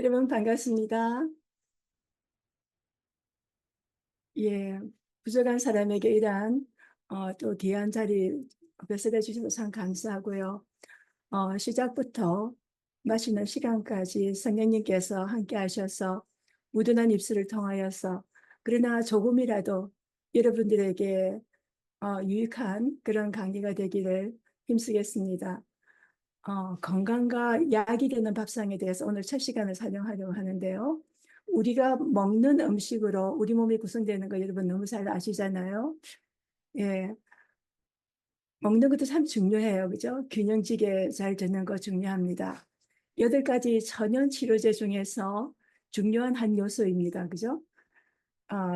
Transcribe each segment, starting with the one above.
여러분 반갑습니다. 예, 부족한 사람에게 이러한 또 귀한 자리 배설해 주셔서 참 감사하고요. 시작부터 마시는 시간까지 성령님께서 함께 하셔서 우둔한 입술을 통하여서 그러나 조금이라도 여러분들에게 유익한 그런 강의가 되기를 힘쓰겠습니다. 건강과 약이 되는 밥상에 대해서 오늘 첫 시간을 사용하려고 하는데요. 우리가 먹는 음식으로 우리 몸이 구성되는 거 여러분 너무 잘 아시잖아요. 예, 먹는 것도 참 중요해요. 그죠? 균형지게 잘 되는 거 중요합니다. 8가지 천연 치료제 중에서 중요한 한 요소입니다. 그죠?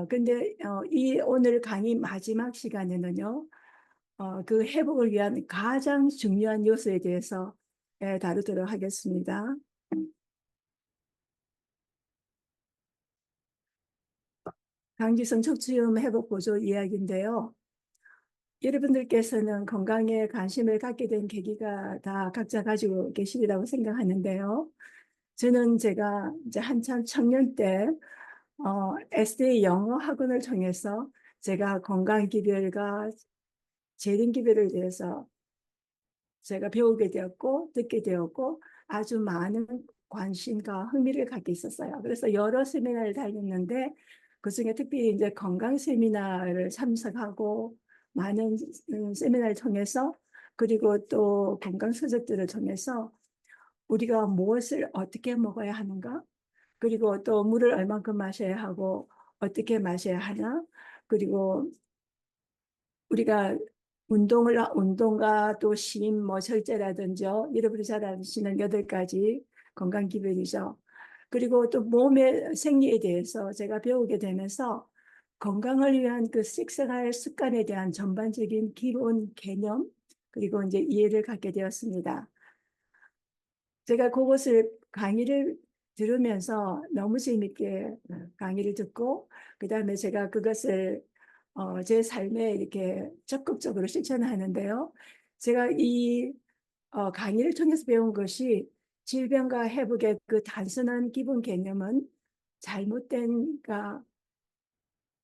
근데 이 오늘 강의 마지막 시간에는요. 그 회복을 위한 가장 중요한 요소에 대해서 다루도록 하겠습니다. 강지성 척추염 회복 보조 이야기인데요. 여러분들께서는 건강에 관심을 갖게 된 계기가 다 각자 가지고 계시리라고 생각하는데요. 저는 제가 이제 한참 청년 때 SD 영어 학원을 통해서 제가 건강기별과 재림기별에 대해서 제가 배우게 되었고 듣게 되었고 아주 많은 관심과 흥미를 갖게 있었어요. 그래서 여러 세미나를 다녔는데 그중에 특별히 이제 건강 세미나를 참석하고 많은 세미나를 통해서 그리고 또 건강 서적들을 통해서 우리가 무엇을 어떻게 먹어야 하는가 그리고 또 물을 얼만큼 마셔야 하고 어떻게 마셔야 하나 그리고 우리가 운동과 또 쉼, 뭐 절제라든지요. 여러분이 잘 아시는 8가지 건강 기별이죠. 그리고 또 몸의 생리에 대해서 제가 배우게 되면서 건강을 위한 그 식생활 습관에 대한 전반적인 기본 개념 그리고 이제 이해를 갖게 되었습니다. 제가 그것을 강의를 들으면서 너무 재밌게 강의를 듣고 그다음에 제가 그것을 제 삶에 이렇게 적극적으로 실천하는데요. 제가 이 강의를 통해서 배운 것이 질병과 회복의 그 단순한 기본 개념은 잘못된,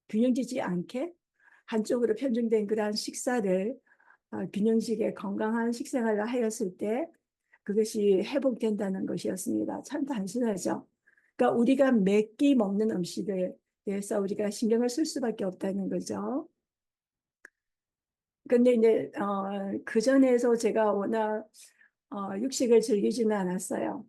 균형지지 않게 한쪽으로 편중된 그러한 식사를 균형지게 건강한 식생활을 하였을 때 그것이 회복된다는 것이었습니다. 참 단순하죠. 그러니까 우리가 몇 끼 먹는 음식에 대해서 우리가 신경을 쓸 수밖에 없다는 거죠. 근데 이제 그 전에서 제가 워낙 육식을 즐기지는 않았어요.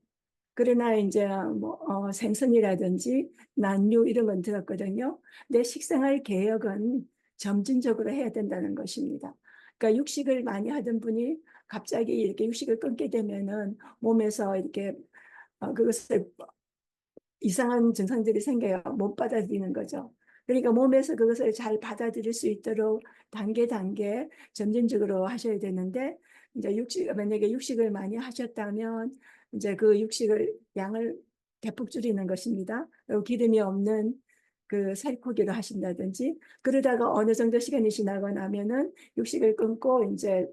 그러나 이제 뭐 생선이라든지 난류 이런 건 들었거든요. 내 식생활 개혁은 점진적으로 해야 된다는 것입니다. 그러니까 육식을 많이 하던 분이 갑자기 이렇게 육식을 끊게 되면은 몸에서 이렇게 그것을 이상한 증상들이 생겨요. 못 받아들이는 거죠. 그러니까 몸에서 그것을 잘 받아들일 수 있도록 단계 단계 점진적으로 하셔야 되는데 이제 만약에 육식을 많이 하셨다면 이제 그 육식을 양을 대폭 줄이는 것입니다. 그리고 기름이 없는 그 살코기를 하신다든지 그러다가 어느 정도 시간이 지나고 나면은 육식을 끊고 이제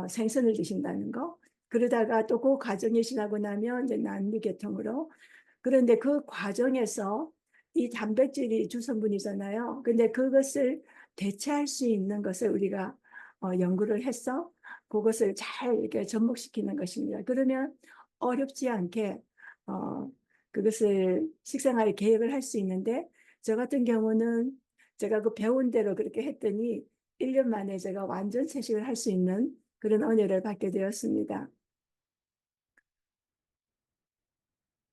생선을 드신다는 거. 그러다가 또 그 과정이 지나고 나면 이제 난미계통으로 그런데 그 과정에서 이 단백질이 주성분이잖아요. 근데 그것을 대체할 수 있는 것을 우리가 연구를 해서 그것을 잘 이렇게 접목시키는 것입니다. 그러면 어렵지 않게 어, 그것을 식생활 계획을 할 수 있는데 저 같은 경우는 제가 그 배운 대로 그렇게 했더니 1년 만에 제가 완전 채식을 할 수 있는 그런 은혜를 받게 되었습니다.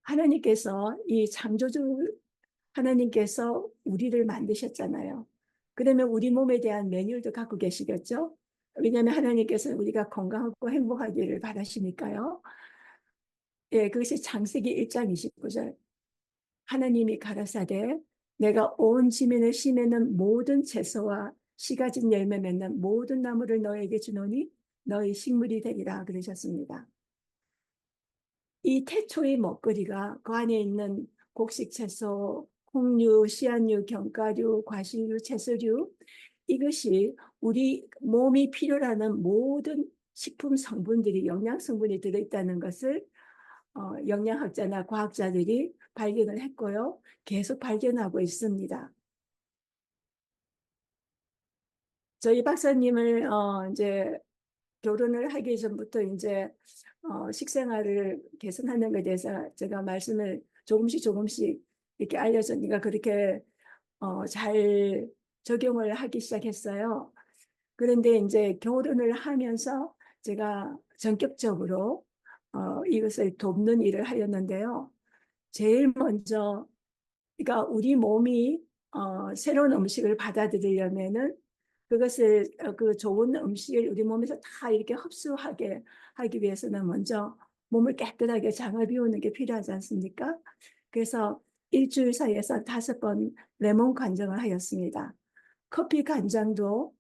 하나님께서 이 창조주 하나님께서 우리를 만드셨잖아요. 그러면 우리 몸에 대한 매뉴얼도 갖고 계시겠죠? 왜냐하면 하나님께서는 우리가 건강하고 행복하기를 바라시니까요. 예, 그것이 창세기 1장 29절. 하나님이 가라사대 내가 온 지면을 심에는 모든 채소와 씨 가진 열매 맺는 모든 나무를 너에게 주노니 너의 식물이 되리라 그러셨습니다. 이 태초의 먹거리가 그 안에 있는 곡식 채소, 콩류, 씨앗류, 견과류, 과실류, 채소류 이것이 우리 몸이 필요로 하는 모든 식품 성분들이 영양 성분이 들어있다는 것을 영양학자나 과학자들이 발견을 했고요. 계속 발견하고 있습니다. 저희 박사님을 이제 결혼을 하기 전부터 이제 식생활을 개선하는 것에 대해서 제가 말씀을 조금씩 조금씩 이렇게 알려주니까 그렇게 잘 적용을 하기 시작했어요. 그런데 이제 결혼을 하면서 제가 전격적으로 이것을 돕는 일을 하였는데요. 제일 먼저, 그러니까 우리 몸이 새로운 음식을 받아들이려면은 그것을 그 좋은 음식을 우리 몸에서 다 이렇게 흡수하게 하기 위해서는 먼저 몸을 깨끗하게 장을 비우는 게 필요하지 않습니까? 그래서 일주일 사이에서 5번 레몬 간정을 하였습니다. 커피 간장도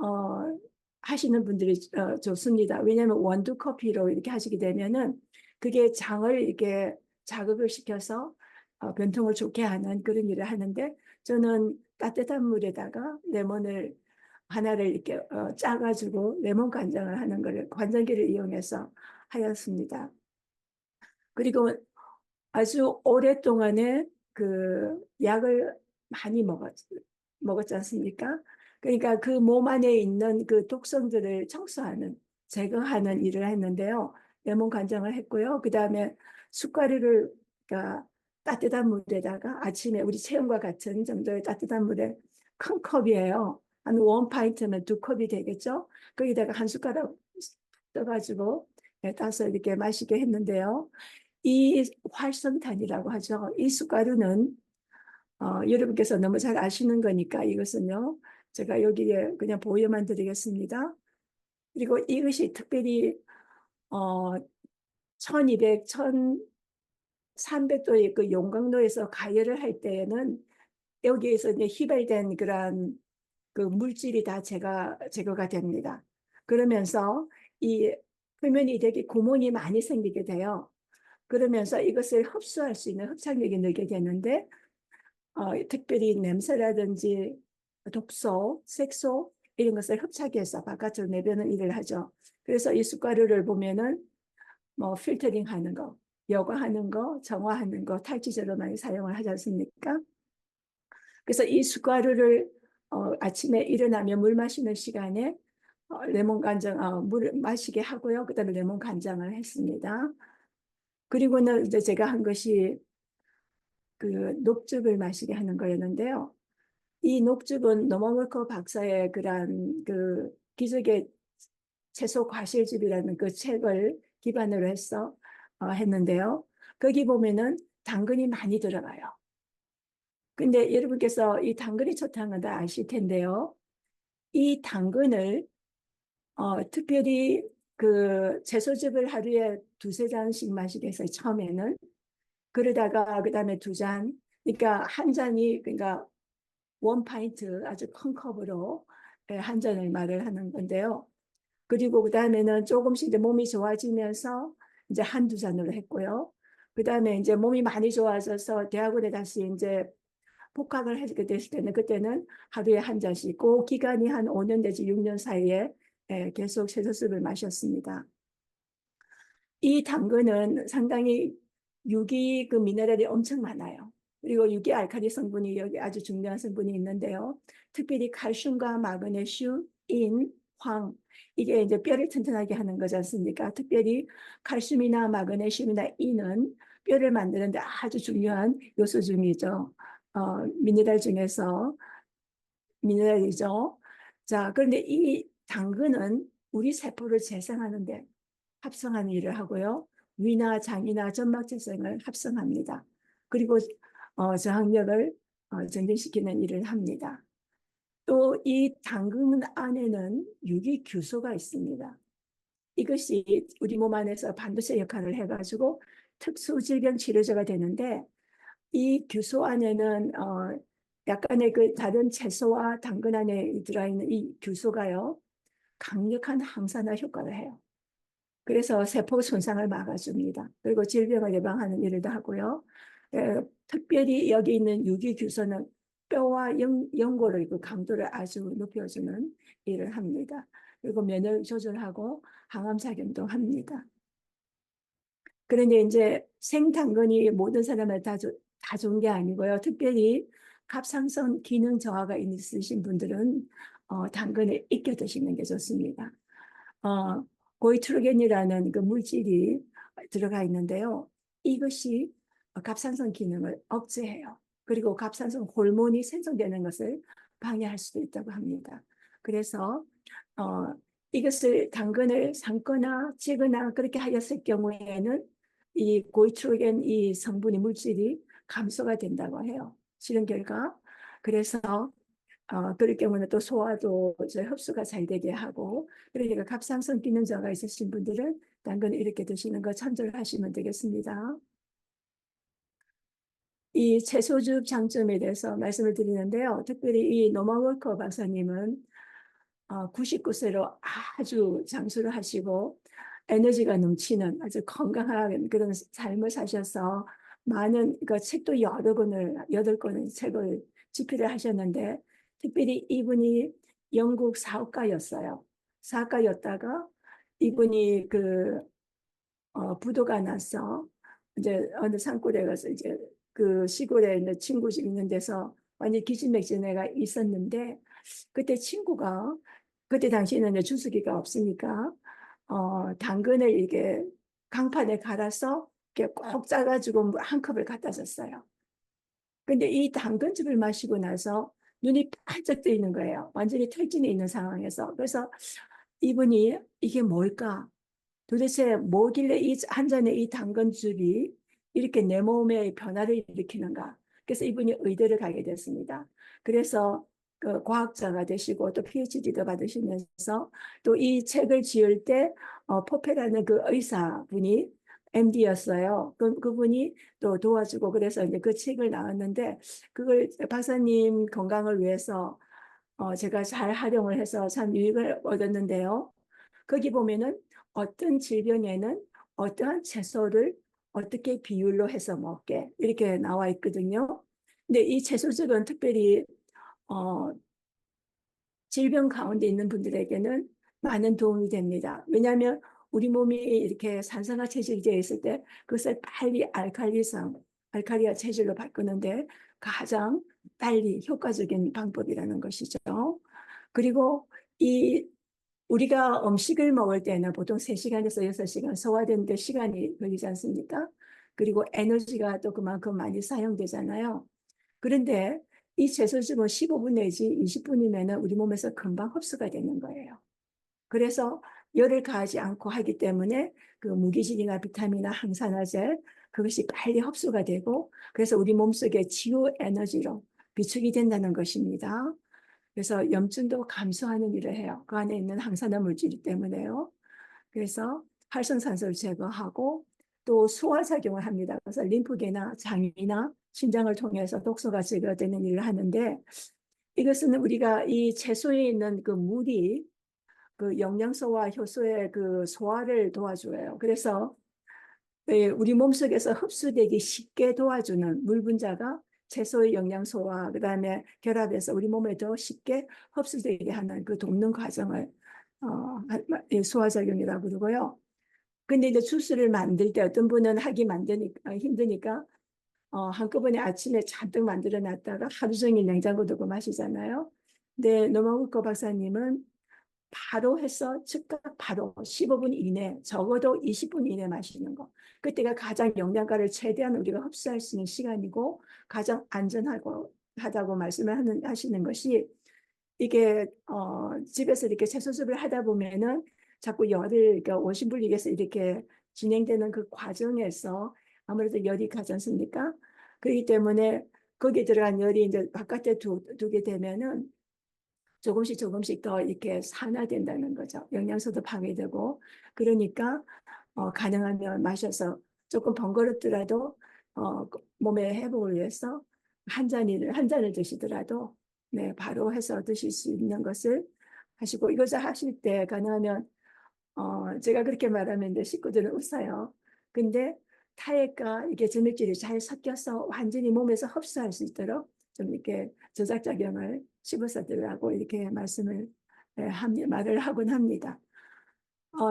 어, 하시는 분들이 좋습니다. 왜냐하면 원두 커피로 이렇게 하시게 되면은 그게 장을 이렇게 자극을 시켜서 변통을 좋게 하는 그런 일을 하는데 저는 따뜻한 물에다가 레몬을 하나를 이렇게 짜가지고 레몬 간장을 하는 것을 관장기를 이용해서 하였습니다. 그리고 아주 오랫동안에 그 약을 많이 먹었지 않습니까? 그러니까 그 몸 안에 있는 그 독성들을 청소하는, 제거하는 일을 했는데요. 레몬 간장을 했고요. 그 다음에 숟가루를, 그러니까 따뜻한 물에다가 아침에 우리 체온과 같은 정도의 따뜻한 물에 큰 컵이에요. 한 원 파인트면 2컵이 되겠죠? 거기다가 한 숟가락 떠가지고 따서 이렇게 마시게 했는데요. 이 활성탄이라고 하죠. 이 숟가루는 여러분께서 너무 잘 아시는 거니까 이것은요. 제가 여기에 그냥 보여만 드리겠습니다. 그리고 이것이 특별히 어, 1200, 1300도의 그 용광로에서 가열을 할 때에는 여기에서 이제 휘발된 그런 그 물질이 다 제거가 됩니다. 그러면서 이 표면이 되게 구멍이 많이 생기게 돼요. 그러면서 이것을 흡수할 수 있는 흡착력이 늘게 되는데 특별히 냄새라든지 독소, 색소 이런 것을 흡착해서 바깥으로 내보내는 일을 하죠. 그래서 이 숟가루를 보면은 뭐 필터링 하는 거, 여과하는 거, 정화하는 거, 탈취제로 많이 사용을 하지 않습니까? 그래서 이 숟가루를 아침에 일어나면 물 마시는 시간에 레몬 간장, 물 마시게 하고요. 그다음에 레몬 간장을 했습니다. 그리고는 이제 제가 한 것이 그 녹즙을 마시게 하는 거였는데요. 이 녹즙은 노마월커 박사의 그런 그 기적의 채소 과실즙이라는 그 책을 기반으로 해서 했는데요. 거기 보면은 당근이 많이 들어가요. 근데 여러분께서 이 당근이 좋다는 건 다 아실 텐데요. 이 당근을 특별히 그 채소즙을 하루에 2~3잔씩 마시게 해서 처음에는 그러다가 그다음에 2잔, 그러니까 한 잔이 그러니까 원 파인트 아주 큰 컵으로 한 잔을 말을 하는 건데요. 그리고 그다음에는 조금씩 이제 몸이 좋아지면서 이제 1~2잔으로 했고요. 그다음에 이제 몸이 많이 좋아져서 대학원에 다시 이제 복학을 하게 됐을 때는 그때는 하루에 한 잔씩 그 기간이 한 5년 내지 6년 사이에 계속 채소수를 마셨습니다. 이 당근은 상당히 유기 그 미네랄이 엄청 많아요. 그리고 유기 알칼리 성분이 여기 아주 중요한 성분이 있는데요. 특별히 칼슘과 마그네슘, 인, 황 이게 이제 뼈를 튼튼하게 하는 거지 않습니까? 특별히 칼슘이나 마그네슘이나 인은 뼈를 만드는데 아주 중요한 요소 중이죠. 미네랄 중에서 미네랄이죠. 자, 그런데 이 당근은 우리 세포를 재생하는데 합성하는 일을 하고요. 위나 장이나 점막 재생을 합성합니다. 그리고 저항력을 증진시키는 일을 합니다. 또 이 당근 안에는 유기규소가 있습니다. 이것이 우리 몸 안에서 반도체 역할을 해가지고 특수 질병 치료제가 되는데 이 규소 안에는 약간의 그 다른 채소와 당근 안에 들어있는 이 규소가요 강력한 항산화 효과를 해요. 그래서 세포 손상을 막아줍니다. 그리고 질병을 예방하는 일도 하고요. 특별히 여기 있는 유기규소는 뼈와 연골의 그 강도를 아주 높여주는 일을 합니다. 그리고 면역 조절하고 항암 작용도 합니다. 그런데 이제 생당근이 모든 사람을 다 좋은 게 아니고요. 특별히 갑상선 기능 저하가 있으신 분들은 당근을 익혀 드시는 게 좋습니다. 어, 고이트로겐이라는 그 물질이 들어가 있는데요. 이것이 갑상선 기능을 억제해요. 그리고 갑상선 호르몬이 생성되는 것을 방해할 수도 있다고 합니다. 그래서 어, 이것을 당근을 삶거나 찌거나 그렇게 하였을 경우에는 이 고이트로겐 이 성분이 물질이 감소가 된다고 해요. 실험 결과. 그래서 그럴 경우는 또 소화도 흡수가 잘 되게 하고 그러니까 갑상선 기능 저하가 있으신 분들은 당근 이렇게 드시는 거 참조하시면 되겠습니다. 이 채소즙 장점에 대해서 말씀을 드리는데요. 특별히 이 노마워커 박사님은 99세로 아주 장수를 하시고 에너지가 넘치는 아주 건강한 그런 삶을 사셔서 많은 그 책도 여덟 권의 책을 집필을 하셨는데 특별히 이분이 영국 사업가였어요. 사업가였다가 이분이 부도가 나서 이제 어느 산골에 가서 이제 그 시골에 있는 친구 집 있는 데서 완전 기진맥진애가 있었는데 그때 친구가 그때 당시에는 이제 주스기가 없으니까 당근을 이게 강판에 갈아서 이렇게 꼭 짜가지고 물한 컵을 갖다 줬어요. 근데 이 당근즙을 마시고 나서 눈이 반짝 뜨이는 거예요. 완전히 탈진해 있는 상황에서. 그래서 이분이 이게 뭘까? 도대체 뭐길래 이 한 잔의 이 당근즙이 이렇게 내 몸에 변화를 일으키는가? 그래서 이분이 의대를 가게 됐습니다. 그래서 그 과학자가 되시고 또 PhD도 받으시면서 또 이 책을 지을 때 포페라는 그 의사분이 MD였어요. 그분이 또 도와주고 그래서 이제 그 책을 나왔는데 그걸 박사님 건강을 위해서 제가 잘 활용을 해서 참 유익을 얻었는데요. 거기 보면은 어떤 질병에는 어떠한 채소를 어떻게 비율로 해서 먹게 이렇게 나와 있거든요. 근데 이 채소즙은 특별히 어, 질병 가운데 있는 분들에게는 많은 도움이 됩니다. 왜냐하면 우리 몸이 이렇게 산성화 체질이 되어 있을 때 그것을 빨리 알칼리아 체질로 바꾸는데 가장 빨리 효과적인 방법이라는 것이죠. 그리고 이 우리가 음식을 먹을 때는 보통 3시간에서 6시간 소화되는데 시간이 걸리지 않습니까? 그리고 에너지가 또 그만큼 많이 사용되잖아요. 그런데 이 채소즙은 15분 내지 20분이면 우리 몸에서 금방 흡수가 되는 거예요. 그래서 열을 가하지 않고 하기 때문에 그 무기질이나 비타민이나 항산화제 그것이 빨리 흡수가 되고 그래서 우리 몸속에 치유 에너지로 비축이 된다는 것입니다. 그래서 염증도 감소하는 일을 해요. 그 안에 있는 항산화 물질 때문에요. 그래서 활성산소를 제거하고 또 소화작용을 합니다. 그래서 림프계나 장이나 신장을 통해서 독소가 제거되는 일을 하는데 이것은 우리가 이 채소에 있는 그 물이 그 영양소와 효소의 그 소화를 도와줘요. 그래서 우리 몸속에서 흡수되기 쉽게 도와주는 물 분자가 채소의 영양소와 그다음에 결합해서 우리 몸에 더 쉽게 흡수되게 하는 그 돕는 과정을 소화작용이라고 그러고요. 근데 이제 주스를 만들 때 어떤 분은 하기 만드니까 힘드니까 한꺼번에 아침에 잔뜩 만들어 놨다가 하루 종일 냉장고 두고 마시잖아요. 근데 노마우코 박사님은 바로 해서 즉각 바로 15분 이내, 적어도 20분 이내 마시는 거. 그때가 가장 영양가를 최대한 우리가 흡수할 수 있는 시간이고 가장 안전하고 하다고 하시는 것이 이게 집에서 이렇게 채소즙을 하다 보면은 자꾸 열을 그러니까 원심분리해서 이렇게 진행되는 그 과정에서 아무래도 열이 가지 않습니까? 그렇기 때문에 거기에 들어간 열이 이제 바깥에 두게 되면은 조금씩 더 이렇게 산화된다는 거죠. 영양소도 파괴되고 그러니까 가능하면 마셔서 조금 번거롭더라도 몸의 회복을 위해서 한 잔을 드시더라도 네, 바로 해서 드실 수 있는 것을 하시고 이것을 하실 때 가능하면 제가 그렇게 말하면 이제 식구들은 웃어요. 근데 타액과 이게 점액질이 잘 섞여서 완전히 몸에서 흡수할 수 있도록 좀 이렇게 저작작용을 씹어서들라고 이렇게 말을 하곤 합니다.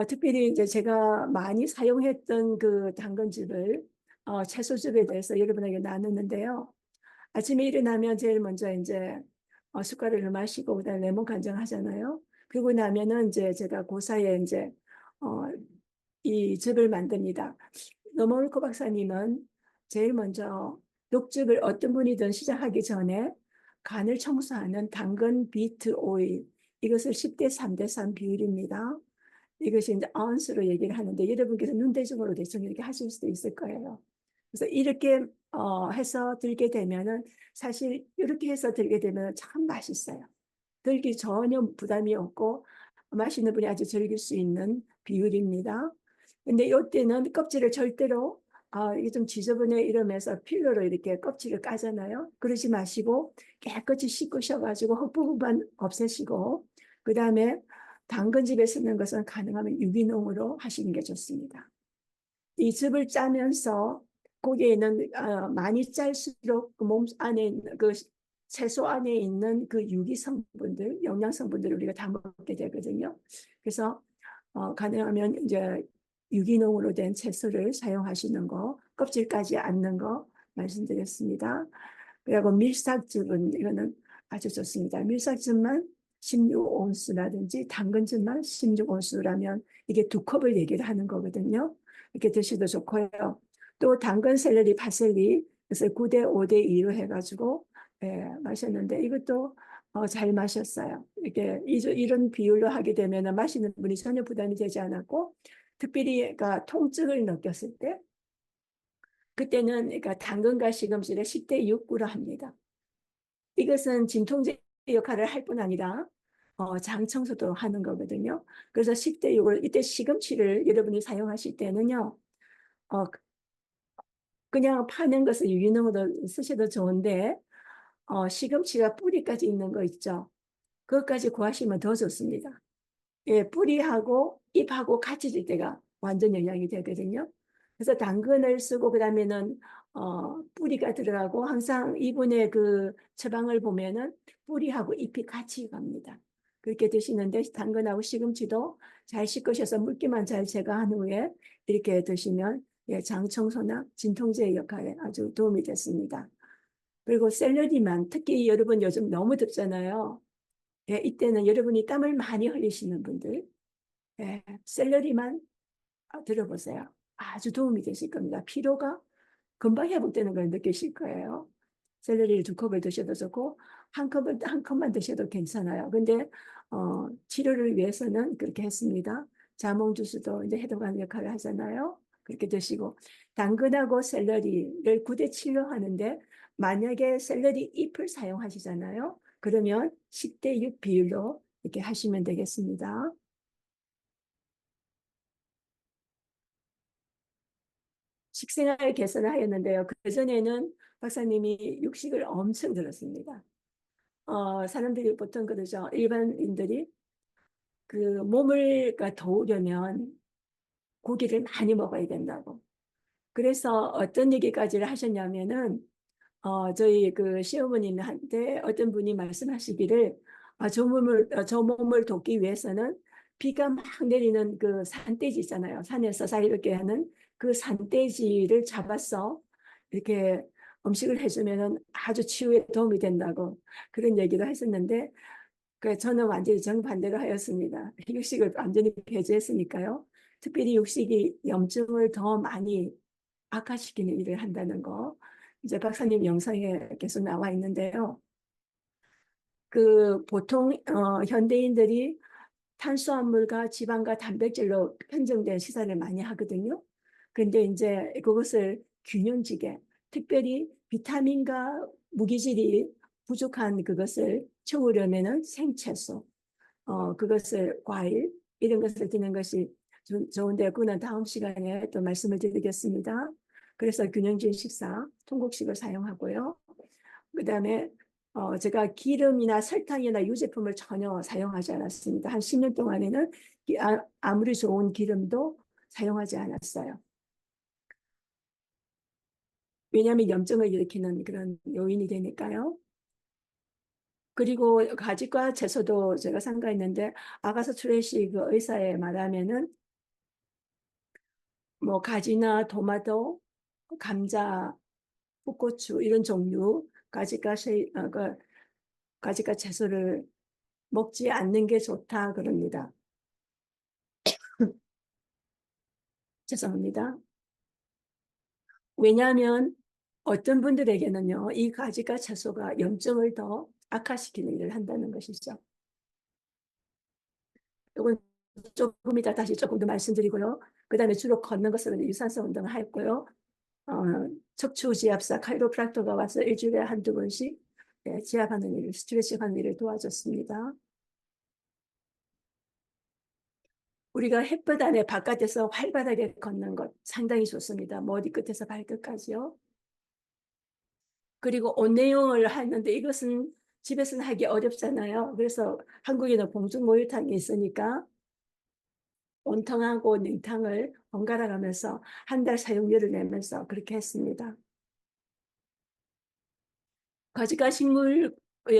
특별히 이제 제가 많이 사용했던 그 당근즙을 채소즙에 대해서 여러분에게 나눴는데요. 아침에 일어나면 제일 먼저 이제 숟가락을 마시고 그다음에 레몬 간장 하잖아요. 그리고 나면은 이제 제가 그 사이에 이제 어, 이 즙을 만듭니다. 노멀코 박사님은 제일 먼저 녹즙을 어떤 분이든 시작하기 전에 간을 청소하는 당근 비트 오일 이것을 10대 3대 3 비율입니다. 이것이 이제 아운스로 얘기를 하는데 여러분께서 눈대중으로 대충 이렇게 하실 수도 있을 거예요. 그래서 이렇게 해서 들게 되면은 사실 이렇게 해서 들게 되면 참 맛있어요. 들기 전혀 부담이 없고 마시는 분이 아주 즐길 수 있는 비율입니다. 근데 이때는 껍질을 절대로 이게 좀 지저분해 이러면서 필러로 이렇게 껍질을 까잖아요. 그러지 마시고 깨끗이 씻으셔가지고 흙부분만 없애시고 그 다음에 당근즙에 쓰는 것은 가능하면 유기농으로 하시는 게 좋습니다. 이 즙을 짜면서 고기에는 많이 짤수록 그몸 안에 그 채소 안에 있는 그 유기 성분들, 영양 성분들을 우리가 다 먹게 되거든요. 그래서 가능하면 이제 유기농으로 된 채소를 사용하시는 거, 껍질 까지 않는 거 말씀드렸습니다. 그리고 밀싹즙은 이거는 아주 좋습니다. 밀싹즙만 16온수라든지 당근즙만 16온수라면 이게 2컵을 얘기를 하는 거거든요. 이렇게 드셔도 좋고요. 또 당근, 샐러리, 파슬리 그래서 9대 5대 2로 해가지고 마셨는데 이것도 잘 마셨어요. 이렇게 이런 비율로 하게 되면 마시는 분이 전혀 부담이 되지 않았고 특별히 그러니까 통증을 느꼈을 때 그때는 그러니까 당근과 시금치를 10대 6구로 합니다. 이것은 진통제 역할을 할 뿐 아니라 장 청소도 하는 거거든요. 그래서 10대 6을 이때 시금치를 여러분이 사용하실 때는요. 어, 그냥 파는 것을 유기농으로 쓰셔도 좋은데 시금치가 뿌리까지 있는 거 있죠. 그것까지 구하시면 더 좋습니다. 예, 뿌리하고 잎하고 같이 질 때가 완전 영양이 되거든요. 그래서 당근을 쓰고 그다음에는 뿌리가 들어가고 항상 이분의 그 처방을 보면은 뿌리하고 잎이 같이 갑니다. 그렇게 드시는데 당근하고 시금치도 잘 씻으셔서 물기만 잘 제거한 후에 이렇게 드시면 예, 장 청소나 진통제 역할에 아주 도움이 됐습니다. 그리고 샐러리만 특히 여러분 요즘 너무 덥잖아요. 예, 이때는 여러분이 땀을 많이 흘리시는 분들 예, 샐러리만 들어보세요. 아주 도움이 되실 겁니다. 피로가 금방 회복되는 걸 느끼실 거예요. 샐러리를 2컵을 드셔도 좋고 한 컵만 드셔도 괜찮아요. 근데 치료를 위해서는 그렇게 했습니다. 자몽 주스도 이제 해독하는 역할을 하잖아요. 그렇게 드시고 당근하고 샐러리를 9대 7로 하는데 만약에 샐러리 잎을 사용하시잖아요. 그러면 10대 6 비율로 이렇게 하시면 되겠습니다. 식생활 개선을 하였는데요. 그전에는 박사님이 육식을 엄청 들었습니다. 사람들이 보통 그러죠. 일반인들이 그 몸을 그러니까 도우려면 고기를 많이 먹어야 된다고. 그래서 어떤 얘기까지를 하셨냐면은 저희 그 시어머님한테 어떤 분이 말씀하시기를 저 몸을 돕기 위해서는 비가 막 내리는 그 산돼지 있잖아요. 산에서 살게 하는 그 산돼지를 잡아서 이렇게 음식을 해주면은 아주 치유에 도움이 된다고 그런 얘기도 했었는데 그 저는 완전히 정반대로 하였습니다. 육식을 완전히 배제했으니까요. 특별히 육식이 염증을 더 많이 악화시키는 일을 한다는 거. 이제 박사님 영상에 계속 나와 있는데요. 그 보통 현대인들이 탄수화물과 지방과 단백질로 편성된 식사를 많이 하거든요. 근데 이제 그것을 균형지게 특별히 비타민과 무기질이 부족한 그것을 채우려면은 생채소, 그것을 과일 이런 것을 드는 것이 좋은데 그는 다음 시간에 또 말씀을 드리겠습니다. 그래서 균형질 식사, 통곡식을 사용하고요. 그다음에 제가 기름이나 설탕이나 유제품을 전혀 사용하지 않았습니다. 한 10년 동안에는 아무리 좋은 기름도 사용하지 않았어요. 왜냐하면 염증을 일으키는 그런 요인이 되니까요. 그리고 가지과 채소도 제가 상가했는데 아가사 트레시 그 의사에 말하면은 뭐 가지나 토마토, 감자, 풋고추 이런 종류 가지과 채소를 먹지 않는 게 좋다 그럽니다. 죄송합니다. 왜냐하면 어떤 분들에게는요, 이 가지과 채소가 염증을 더 악화시키는 일을 한다는 것이죠. 이건 조금 이따 다시 조금 더 말씀드리고요. 그 다음에 주로 걷는 것은 유산소 운동을 했고요. 어, 척추 지압사 카이로프락토가 와서 일주일에 한두 번씩 지압하는 일을, 스트레칭 하는 일을 도와줬습니다. 우리가 햇볕 안에 바깥에서 활발하게 걷는 것 상당히 좋습니다. 머리 끝에서 발끝까지요. 그리고 온내용을 하는데 이것은 집에서는 하기 어렵잖아요. 그래서 한국에는 공중 목욕탕이 있으니까 온탕하고 냉탕을 번갈아 가면서 한 달 사용료를 내면서 그렇게 했습니다. 가지가 식물에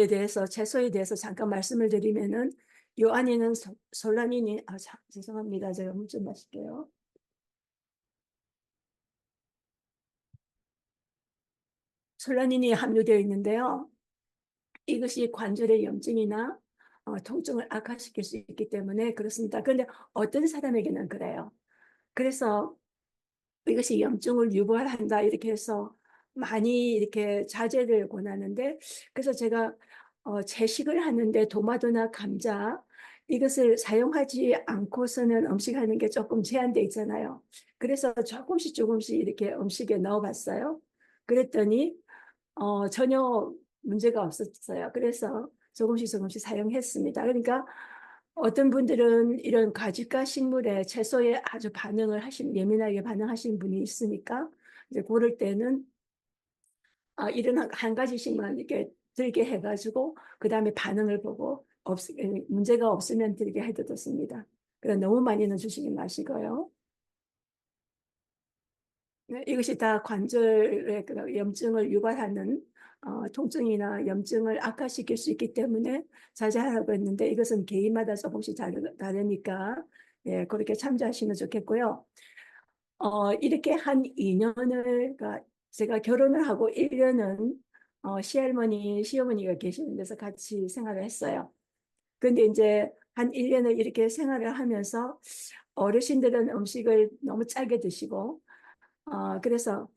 대해서 채소에 대해서 잠깐 말씀을 드리면은 요 안에는 솔라닌이 죄송합니다. 제가 물 좀 마실게요. 솔라닌이 함유되어 있는데요. 이것이 관절의 염증이나 통증을 악화시킬 수 있기 때문에 그렇습니다. 그런데 어떤 사람에게는 그래요. 그래서 이것이 염증을 유발한다 이렇게 해서 많이 이렇게 자제를 권하는데 그래서 제가 채식을 하는데 도마도나 감자 이것을 사용하지 않고서는 음식하는 게 조금 제한돼 있잖아요. 그래서 조금씩 이렇게 음식에 넣어봤어요. 그랬더니 전혀 문제가 없었어요. 그래서 조금씩 사용했습니다. 그러니까 어떤 분들은 이런 가지과 식물에 채소에 아주 예민하게 반응하시는 분이 있으니까 이제 그럴 때는 이런 한 가지씩만 이렇게 들게 해가지고 그 다음에 반응을 보고 문제가 없으면 들게 해두었습니다. 그래 너무 많이는 주시지 마시고요. 네, 이것이 다 관절의 그 염증을 유발하는 통증이나 염증을 악화시킬 수 있기 때문에 자제하라고 했는데 이것은 개인마다 조금씩 다르니까 예, 그렇게 참조하시면 좋겠고요. 이렇게 한 2년을 제가 결혼을 하고 1년은 시할머니, 시어머니가 계시는 데서 같이 생활을 했어요. 근데 이제 한 1년을 이렇게 생활을 하면서 어르신들은 음식을 너무 짜게 드시고 그래서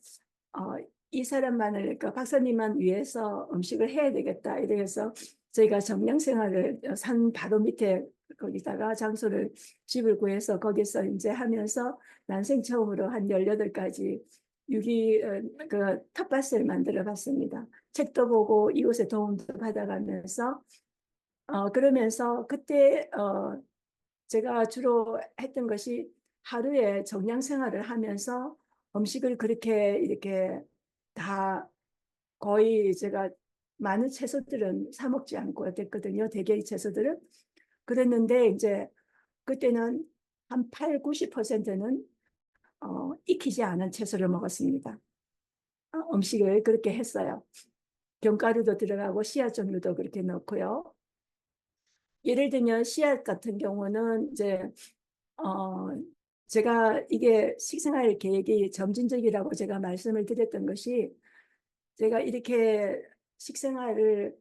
어, 이 사람만을 그러니까 박사님만 위해서 음식을 해야 되겠다 이래서 저희가 정량 생활을 산 바로 밑에 거기다가 장소를 집을 구해서 거기서 이제 하면서 난생 처음으로 한 18가지 그 텃밭을 만들어 봤습니다. 책도 보고 이웃의 도움도 받아가면서 그러면서 그때 제가 주로 했던 것이 하루에 정량 생활을 하면서 음식을 그렇게 이렇게 다 거의 제가 많은 채소들은 사 먹지 않고 됐거든요. 대개의 채소들은. 그랬는데 이제 그때는 한 8, 90%는 익히지 않은 채소를 먹었습니다. 음식을 그렇게 했어요. 견과류도 들어가고 씨앗 종류도 그렇게 넣고요. 예를 들면 씨앗 같은 경우는 이제 어, 제가 이게 식생활 계획이 점진적이라고 제가 말씀을 드렸던 것이 제가 이렇게 식생활을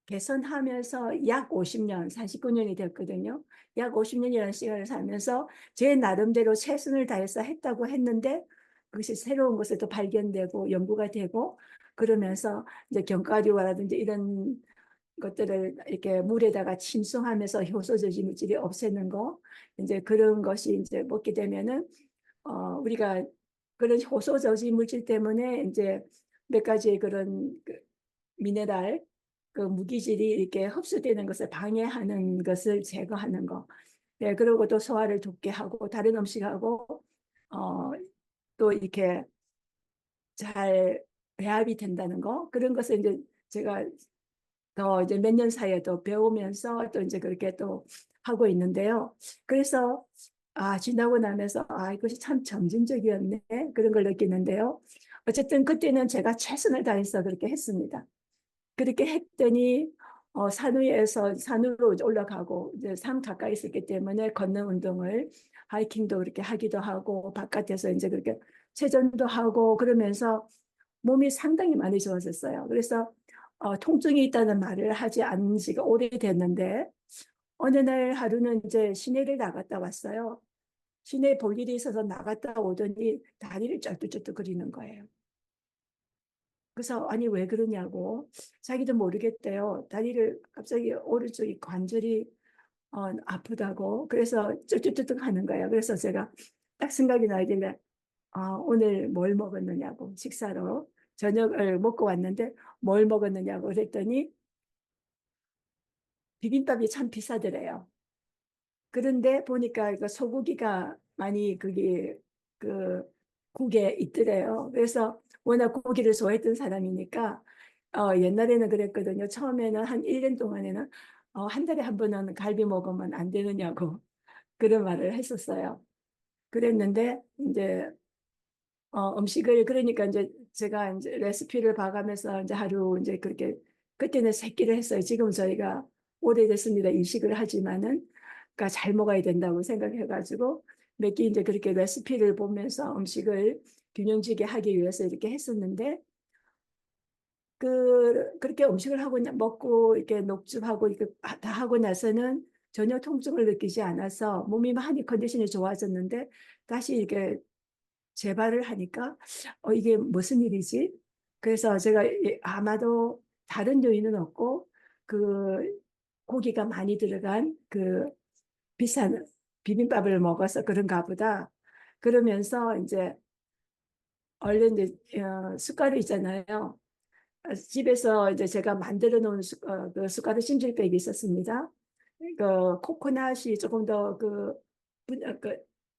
개선하면서 약 50년, 49년이 됐거든요. 약 50년이라는 시간을 살면서 제 나름대로 최선을 다해서 했다고 했는데 그것이 새로운 것을 또 발견되고 연구가 되고 그러면서 이제 견과류라든지 이런 것들을 이렇게 물에다가 침송하면서 효소저지 물질이 없애는 거 이제 그런 것이 이제 먹게 되면은 우리가 그런 효소저지 물질 때문에 이제 몇 가지의 그런 미네랄 그 무기질이 이렇게 흡수되는 것을 방해하는 것을 제거하는 거. 네, 그리고 또 소화를 돕게 하고 다른 음식하고 어, 또 이렇게 잘 배합이 된다는 거 그런 것을 이제 제가 더 이제 몇 년 사이에 또 배우면서 또 이제 그렇게 또 하고 있는데요. 그래서 지나고 나면서 이것이 참 점진적이었네 그런 걸 느끼는데요. 어쨌든 그때는 제가 최선을 다해서 그렇게 했습니다. 그렇게 했더니 산 위에서 산으로 이제 올라가고 이제 산 가까이 있었기 때문에 걷는 운동을 하이킹도 그렇게 하기도 하고 바깥에서 이제 그렇게 체전도 하고 그러면서 몸이 상당히 많이 좋아졌어요. 그래서 통증이 있다는 말을 하지 않은 지가 오래됐는데 어느 날 하루는 이제 시내를 나갔다 왔어요. 시내 볼 일이 있어서 나갔다 오더니 다리를 쩔뚝쩔뚝 거리는 거예요. 그래서 아니 왜 그러냐고 자기도 모르겠대요. 다리를 갑자기 오른쪽이 관절이 아프다고 그래서 쩔뚝쩔뚝 하는 거예요. 그래서 제가 딱 생각이 나길래 오늘 뭘 먹었느냐고 식사로 저녁을 먹고 왔는데 뭘 먹었느냐고 그랬더니 비빔밥이 참 비싸더래요. 그런데 보니까 그 소고기가 많이 그게 그 국에 있더래요. 그래서 워낙 고기를 좋아했던 사람이니까 옛날에는 그랬거든요. 처음에는 한 1년 동안에는 한 달에 한 번은 갈비 먹으면 안 되느냐고 그런 말을 했었어요. 그랬는데 이제 음식을 그러니까 이제 제가 이제 레시피를 봐가면서 이제 하루 이제 그렇게 그때는 세 끼를 했어요. 지금 저희가 오래됐습니다. 이식을 하지만은 그러니까 잘 먹어야 된다고 생각해가지고 몇 끼 이제 그렇게 레시피를 보면서 음식을 균형지게 하기 위해서 이렇게 했었는데 그렇게 음식을 하고 먹고 이렇게 녹즙하고 이렇게 다 하고 나서는 전혀 통증을 느끼지 않아서 몸이 많이 컨디션이 좋아졌는데 다시 이렇게 재발을 하니까 이게 무슨 일이지? 그래서 제가 아마도 다른 요인은 없고 그 고기가 많이 들어간 그 비싼 비빔밥을 먹어서 그런가 보다. 그러면서 이제 얼른 이제 숟가루 있잖아요. 집에서 이제 제가 만들어 놓은 그 숟가루 찜질백이 있었습니다. 그 코코넛이 조금 더그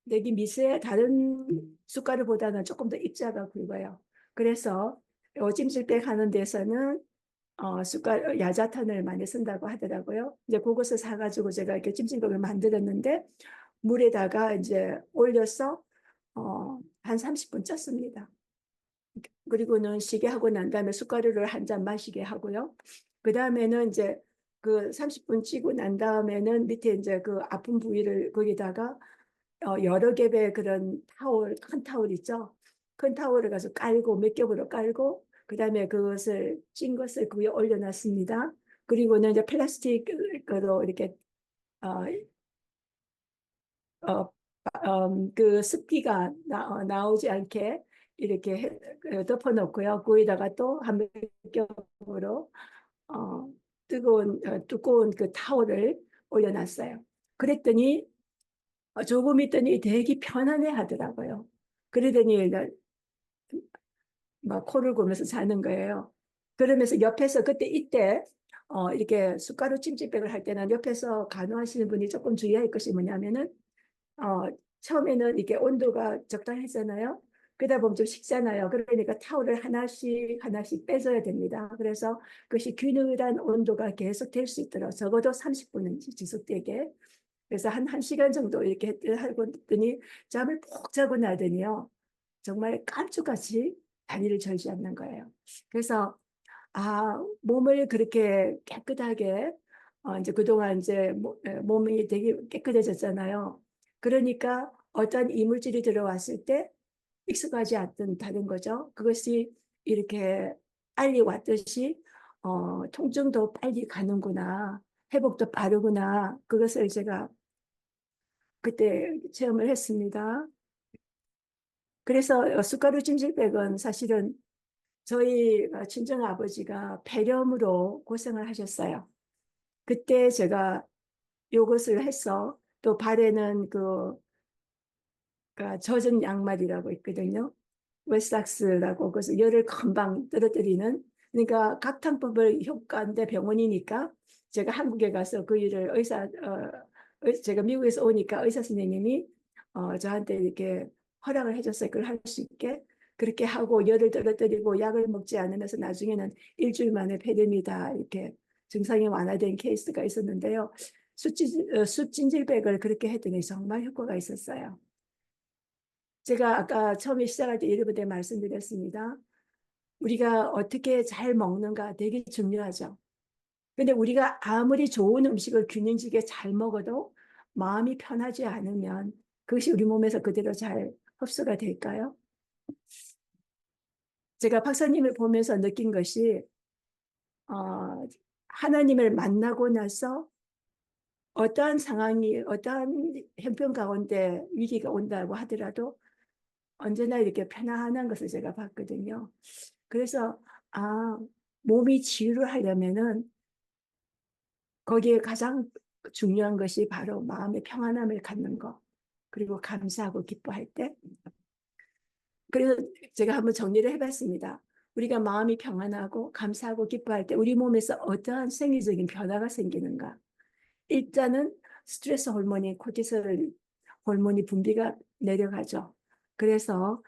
내기 미세 다른 숟가루보다는 조금 더 입자가 굵어요. 그래서 찜질백 하는 데서는 숟가루 야자탄을 많이 쓴다고 하더라고요. 이제 그것을 사가지고 제가 이렇게 찜질백을 만들었는데 물에다가 이제 올려서 한 30분 쪘습니다. 그리고는 쉬게 하고 난 다음에 숟가루를 한 잔 마시게 하고요. 그 다음에는 이제 그 30분 찌고 난 다음에는 밑에 이제 그 아픈 부위를 거기다가 여러 겹의 그런 타올, 큰 타올 있죠. 큰 타올을 가서 깔고 몇 겹으로 깔고 그 다음에 그것을 찐 것을 그 위에 올려놨습니다. 그리고는 이제 플라스틱으로 이렇게 어, 어, 그 습기가 나오지 않게 이렇게 덮어놓고요. 거기다가 또 한 겹으로 어, 두꺼운 그 타올을 올려놨어요. 그랬더니 조금 있더니 되게 편안해 하더라고요. 그러더니 막 코를 고면서 자는 거예요. 그러면서 옆에서 그때 이때 이렇게 숟가루 찜질백을 할 때는 옆에서 간호하시는 분이 조금 주의할 것이 뭐냐면은 어, 처음에는 이게 온도가 적당했잖아요. 그러다 보면 좀 식잖아요. 그러니까 타올을 하나씩 하나씩 빼줘야 됩니다. 그래서 그것이 균일한 온도가 계속 될 수 있도록 적어도 30분은 지속되게. 그래서 한 1시간 정도 이렇게 하고 있더니 잠을 푹 자고 나더니요. 정말 깜짝같이 다리를 절지 않는 거예요. 그래서 몸을 그렇게 깨끗하게 이제 그동안 이제 몸이 되게 깨끗해졌잖아요. 그러니까 어떤 이물질이 들어왔을 때 익숙하지 않다는 거죠. 그것이 이렇게 빨리 왔듯이 통증도 빨리 가는구나. 회복도 빠르구나. 그것을 제가 그때 체험을 했습니다. 그래서 숟가루 찜질백은 사실은 저희 친정 아버지가 폐렴으로 고생을 하셨어요. 그때 제가 요것을 해서 또 발에는 그 젖은 양말이라고 있거든요. 웨스삭스라고 그래서 열을 금방 떨어뜨리는 그러니까 각탕법을 효과인데 병원이니까 제가 한국에 가서 그 일을 제가 미국에서 오니까 의사 선생님이 저한테 이렇게 허락을 해줬어요. 그걸 할 수 있게 그렇게 하고 열을 떨어뜨리고 약을 먹지 않으면서 나중에는 일주일 만에 폐렴이다 이렇게 증상이 완화된 케이스가 있었는데요. 숯찜질백을 그렇게 했더니 정말 효과가 있었어요. 제가 아까 처음에 시작할 때 이르부터 말씀드렸습니다. 우리가 어떻게 잘 먹는가 되게 중요하죠. 근데 우리가 아무리 좋은 음식을 균형지게 잘 먹어도 마음이 편하지 않으면 그것이 우리 몸에서 그대로 잘 흡수가 될까요? 제가 박사님을 보면서 느낀 것이 하나님을 만나고 나서 어떠한 상황이 어떠한 형편 가운데 위기가 온다고 하더라도 언제나 이렇게 편안한 것을 제가 봤거든요. 그래서 몸이 치유를 하려면은 거기에 가장 중요한 것이 바로 마음의 평안함을 갖는 것, 그리고 감사하고 기뻐할 때. 그래서 제가 한번 정리를 해봤습니다. 우리가 마음이 평안하고 감사하고 기뻐할 때 우리 몸에서 어떠한 생리적인 변화가 생기는가. 일단은 스트레스 호르몬인 코티솔 호르몬이 분비가 내려가죠. 그래서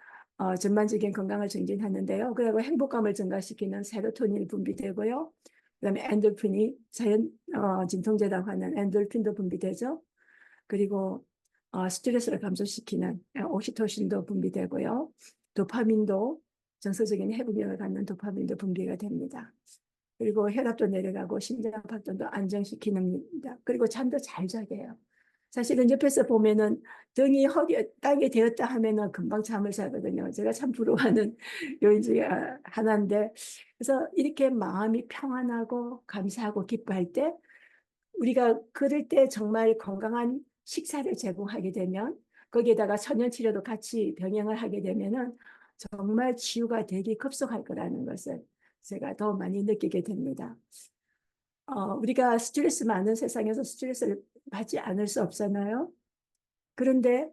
전반적인 건강을 증진하는데요. 그리고 행복감을 증가시키는 세로토닌이 분비되고요. 그다음에 엔돌핀이 자연 진통제라고 하는 엔돌핀도 분비되죠. 그리고 스트레스를 감소시키는 옥시토신도 분비되고요. 도파민도 정서적인 회복력을 갖는 도파민도 분비가 됩니다. 그리고 혈압도 내려가고 심장박동도 안정시키는니다. 그리고 잠도 잘 자게 해요. 사실은 옆에서 보면은 등이 허리 땅에 되었다 하면은 금방 잠을 자거든요. 제가 참 부러워하는 요인 중에 하나인데, 그래서 이렇게 마음이 평안하고 감사하고 기뻐할 때 우리가 그럴 때 정말 건강한 식사를 제공하게 되면 거기에다가 천연치료도 같이 병행을 하게 되면은 정말 치유가 되기 급속할 거라는 것을 제가 더 많이 느끼게 됩니다. 우리가 스트레스 많은 세상에서 스트레스를 받지 않을 수 없잖아요. 그런데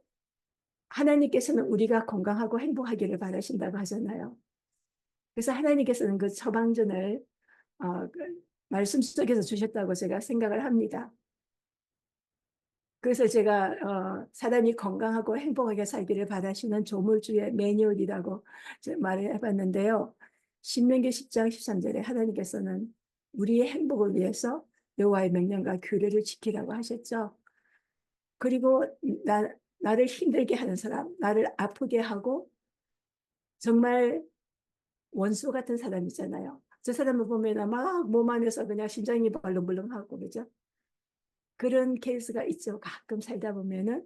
하나님께서는 우리가 건강하고 행복하기를 바라신다고 하잖아요. 그래서 하나님께서는 그 처방전을 그 말씀 속에서 주셨다고 제가 생각을 합니다. 그래서 제가 사람이 건강하고 행복하게 살기를 바라시는 조물주의 매뉴얼이라고 말을 해봤는데요. 신명기 10장 13절에 하나님께서는 우리의 행복을 위해서 여호와의 명령과 규례를 지키라고 하셨죠. 그리고 나를 힘들게 하는 사람, 나를 아프게 하고 정말 원수 같은 사람이잖아요. 저 사람을 보면 막 몸 안에서 그냥 심장이 벌렁벌렁하고 그죠? 그런 케이스가 있죠. 가끔 살다 보면은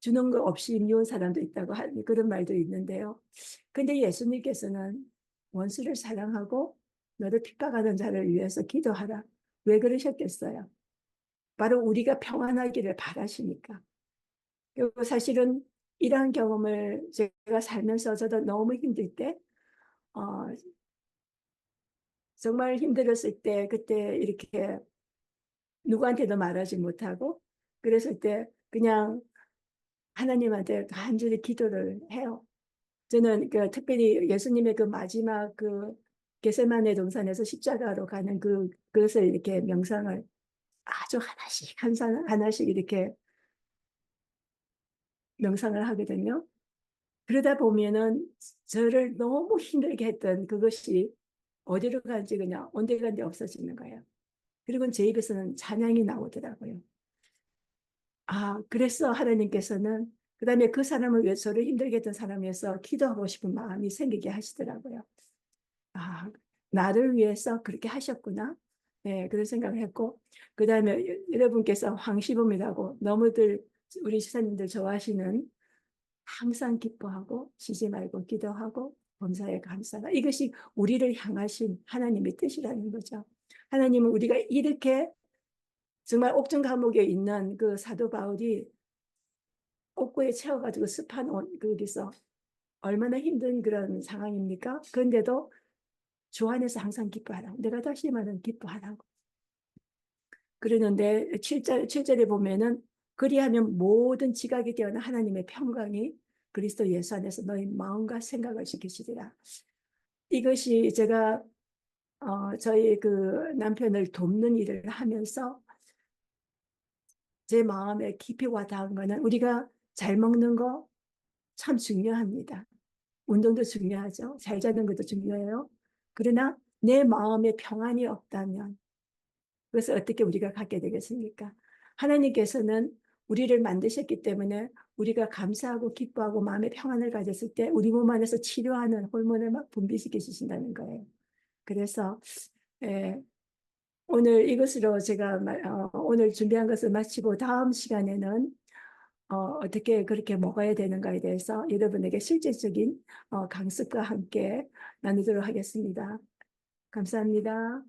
주는 거 없이 미운 사람도 있다고 하는 그런 말도 있는데요. 근데 예수님께서는 원수를 사랑하고 너를 핍박하는 자를 위해서 기도하라. 왜 그러셨겠어요? 바로 우리가 평안하기를 바라시니까. 그리고 사실은 이러한 경험을 제가 살면서 저도 너무 힘들 때, 어, 정말 힘들었을 때, 그때 이렇게 누구한테도 말하지 못하고, 그랬을 때 그냥 하나님한테 간절히 기도를 해요. 저는 그 특별히 예수님의 그 마지막 그 겟세마네 동산에서 십자가로 가는 그것을 이렇게 명상을 아주 하나씩 하나씩 이렇게 명상을 하거든요. 그러다 보면은 저를 너무 힘들게 했던 그것이 어디로 간지 그냥 온데간데 없어지는 거예요. 그리고 제 입에서는 찬양이 나오더라고요. 그래서 하나님께서는 그다음에 그 사람을 위해 저를 힘들게 했던 사람에서 기도하고 싶은 마음이 생기게 하시더라고요. 아, 나를 위해서 그렇게 하셨구나. 네, 그런 생각을 했고, 그 다음에 여러분께서 황시범이라고 너무들 우리 시사님들 좋아하시는 항상 기뻐하고 쉬지 말고 기도하고 범사에 감사가 이것이 우리를 향하신 하나님의 뜻이라는 거죠. 하나님은 우리가 이렇게 정말 옥중 감옥에 있는 그 사도 바울이 옥고에 채워가지고 습한 거기서 얼마나 힘든 그런 상황입니까? 그런데도 주 안에서 항상 기뻐하라고. 내가 다시 말하면 기뻐하라고. 그러는데 7절에 보면은 그리하면 모든 지각이 되어나 하나님의 평강이 그리스도 예수 안에서 너희 마음과 생각을 지키시리라. 이것이 제가 저희 그 남편을 돕는 일을 하면서 제 마음에 깊이 와닿은 거는 우리가 잘 먹는 거 참 중요합니다. 운동도 중요하죠. 잘 자는 것도 중요해요. 그러나 내 마음에 평안이 없다면 그래서 어떻게 우리가 갖게 되겠습니까? 하나님께서는 우리를 만드셨기 때문에 우리가 감사하고 기뻐하고 마음의 평안을 가졌을 때 우리 몸 안에서 치료하는 호르몬을 막 분비시켜 주신다는 거예요. 그래서 오늘 이것으로 제가 오늘 준비한 것을 마치고 다음 시간에는 어떻게 그렇게 먹어야 되는가에 대해서 여러분에게 실질적인 강습과 함께 나누도록 하겠습니다. 감사합니다.